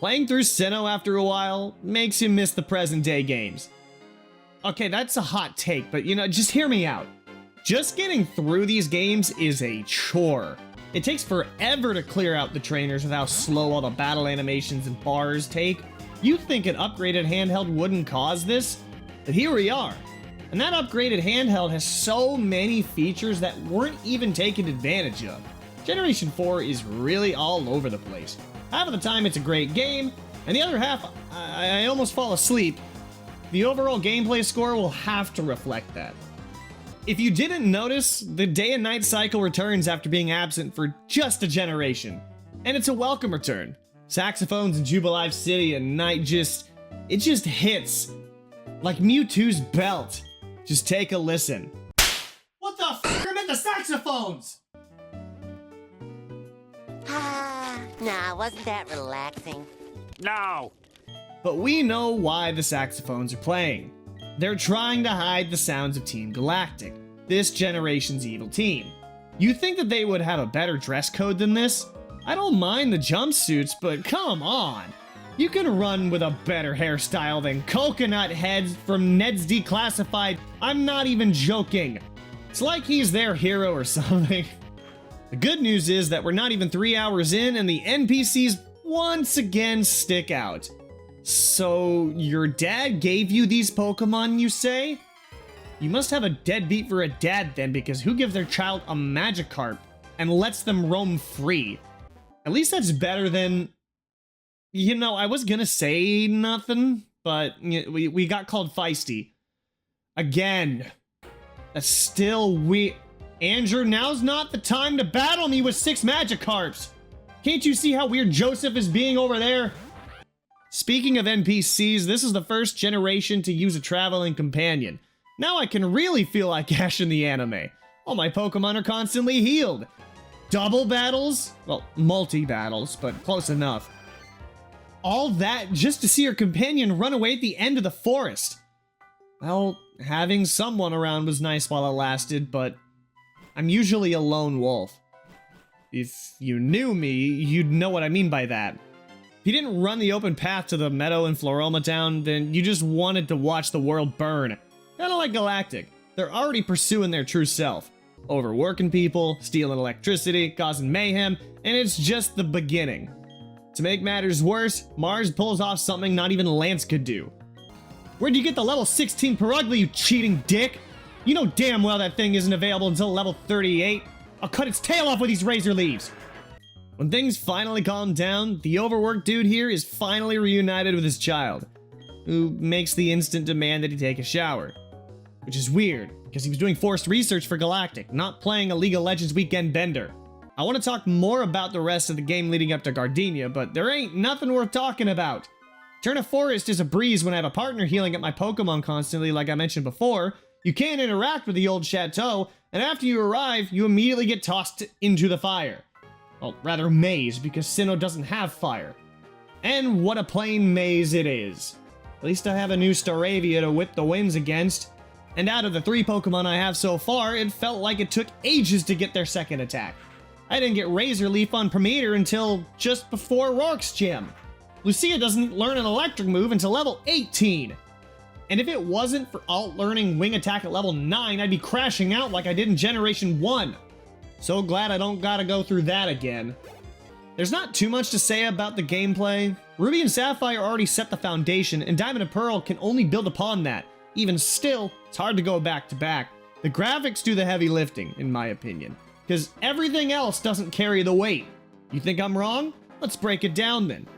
Playing through Sinnoh after a while makes you miss the present day games. Okay, that's a hot take, but just hear me out. Just getting through these games is a chore. It takes forever to clear out the trainers with how slow all the battle animations and bars take. You'd think an upgraded handheld wouldn't cause this, but here we are. And that upgraded handheld has so many features that weren't even taken advantage of. Generation 4 is really all over the place. Half of the time it's a great game, and the other half, I almost fall asleep. The overall gameplay score will have to reflect that. If you didn't notice, the day and night cycle returns after being absent for just a generation. And it's a welcome return. Saxophones in Jubilife City at night it just hits. Like Mewtwo's belt. Just take a listen. What the f*** are the saxophones? Nah, wasn't that relaxing? No! But we know why the saxophones are playing. They're trying to hide the sounds of Team Galactic, this generation's evil team. You think that they would have a better dress code than this? I don't mind the jumpsuits, but come on! You can run with a better hairstyle than coconut heads from Ned's Declassified. I'm not even joking. It's like he's their hero or something. The good news is that we're not even 3 hours in and the NPCs once again stick out. So, your dad gave you these Pokemon, you say? You must have a deadbeat for a dad then, because who gives their child a Magikarp and lets them roam free? At least that's better than... I was gonna say nothing, but we got called feisty. Again. That's still Andrew, now's not the time to battle me with 6 Magikarps. Can't you see how weird Joseph is being over there? Speaking of NPCs, this is the first generation to use a traveling companion. Now I can really feel like Ash in the anime. All my Pokemon are constantly healed. Double battles? Well, multi-battles, but close enough. All that just to see your companion run away at the end of the forest. Well, having someone around was nice while it lasted, but I'm usually a lone wolf. If you knew me, you'd know what I mean by that. If you didn't run the open path to the meadow in Floroma Town, then you just wanted to watch the world burn. Kinda like Galactic. They're already pursuing their true self. Overworking people, stealing electricity, causing mayhem, and it's just the beginning. To make matters worse, Mars pulls off something not even Lance could do. Where'd you get the level 16 Perugly, you cheating dick? You know damn well that thing isn't available until level 38. I'll cut its tail off with these razor leaves. When things finally calm down, the overworked dude here is finally reunited with his child, who makes the instant demand that he take a shower. Which is weird, because he was doing forced research for Galactic, not playing a League of Legends weekend bender. I want to talk more about the rest of the game leading up to Gardenia, but there ain't nothing worth talking about. Turn a Forest is a breeze when I have a partner healing at my Pokemon constantly, like I mentioned before. You can't interact with the old chateau, and after you arrive, you immediately get tossed into the fire. Well, rather maze, because Sinnoh doesn't have fire. And what a plain maze it is. At least I have a new Staravia to whip the winds against. And out of the 3 Pokemon I have so far, it felt like it took ages to get their second attack. I didn't get Razor Leaf on Premier until just before Rourke's Gym. Lucia doesn't learn an electric move until level 18. And if it wasn't for alt learning Wing Attack at level 9, I'd be crashing out like I did in Generation 1. So glad I don't gotta go through that again. There's not too much to say about the gameplay. Ruby and Sapphire already set the foundation, and Diamond and Pearl can only build upon that. Even still, it's hard to go back to back. The graphics do the heavy lifting, in my opinion, because everything else doesn't carry the weight. You think I'm wrong? Let's break it down then.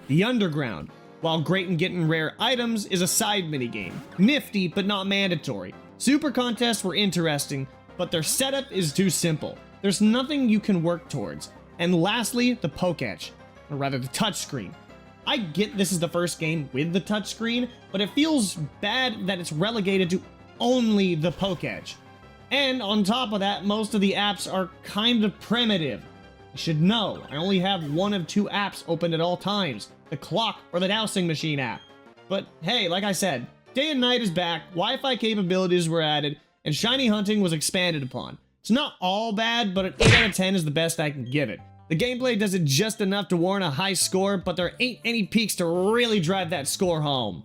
The Underground, while great in getting rare items, is a side minigame. Nifty, but not mandatory. Super contests were interesting, but their setup is too simple. There's nothing you can work towards. And lastly, the Poketch, or rather the touchscreen. I get this is the first game with the touchscreen, but it feels bad that it's relegated to only the Poketch. And on top of that, most of the apps are kind of primitive. You should know, I only have one of 2 apps open at all times, the clock or the dowsing machine app. But hey, like I said, day and night is back, Wi-Fi capabilities were added, and shiny hunting was expanded upon. It's not all bad, but an 8 out of 10 is the best I can give it. The gameplay does it just enough to warrant a high score, but there ain't any peaks to really drive that score home.